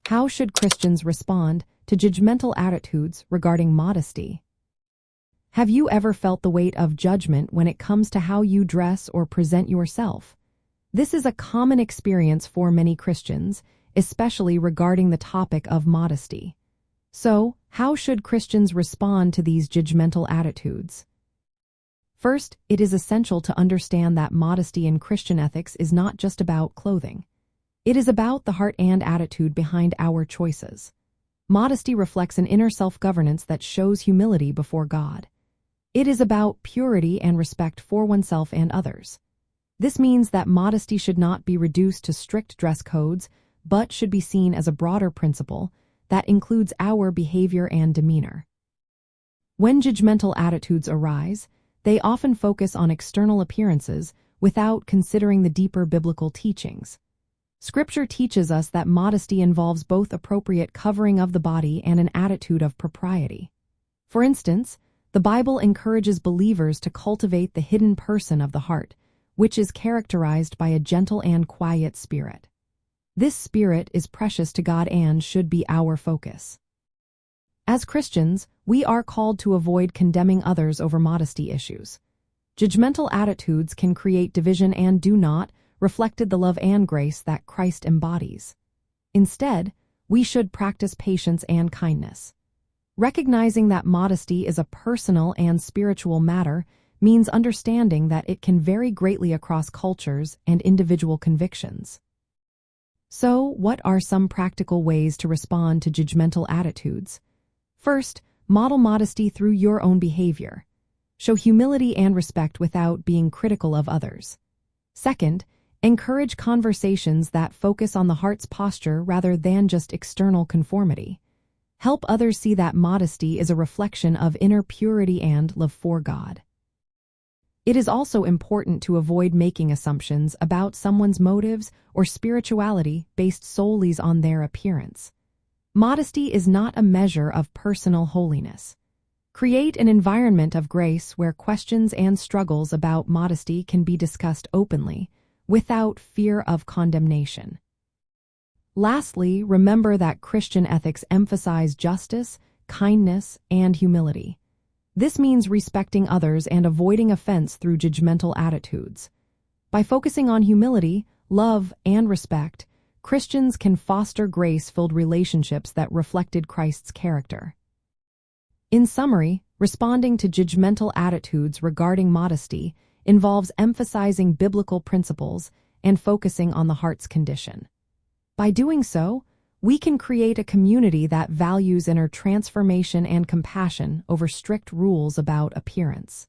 How should Christians respond to judgmental attitudes regarding modesty? Have you ever felt the weight of judgment when it comes to how you dress or present yourself? This is a common experience for many Christians, especially regarding the topic of modesty. So, how should Christians respond to these judgmental attitudes? First, it is essential to understand that modesty in Christian ethics is not just about clothing. It is about the heart and attitude behind our choices. Modesty reflects an inner self-governance that shows humility before God. It is about purity and respect for oneself and others. This means that modesty should not be reduced to strict dress codes, but should be seen as a broader principle that includes our behavior and demeanor. When judgmental attitudes arise, they often focus on external appearances without considering the deeper biblical teachings. Scripture teaches us that modesty involves both appropriate covering of the body and an attitude of propriety. For instance, the Bible encourages believers to cultivate the hidden person of the heart, which is characterized by a gentle and quiet spirit. This spirit is precious to God and should be our focus. As Christians, we are called to avoid condemning others over modesty issues. Judgmental attitudes can create division and do not reflect the love and grace that Christ embodies. Instead, we should practice patience and kindness. Recognizing that modesty is a personal and spiritual matter means understanding that it can vary greatly across cultures and individual convictions. So, what are some practical ways to respond to judgmental attitudes? First, model modesty through your own behavior. Show humility and respect without being critical of others. Second, encourage conversations that focus on the heart's posture rather than just external conformity. Help others see that modesty is a reflection of inner purity and love for God. It is also important to avoid making assumptions about someone's motives or spirituality based solely on their appearance. Modesty is not a measure of personal holiness. Create an environment of grace where questions and struggles about modesty can be discussed openly, without fear of condemnation. Lastly, remember that Christian ethics emphasize justice, kindness, and humility. This means respecting others and avoiding offense through judgmental attitudes. By focusing on humility, love, and respect, Christians can foster grace-filled relationships that reflected Christ's character. In summary, responding to judgmental attitudes regarding modesty involves emphasizing biblical principles and focusing on the heart's condition. By doing so, we can create a community that values inner transformation and compassion over strict rules about appearance.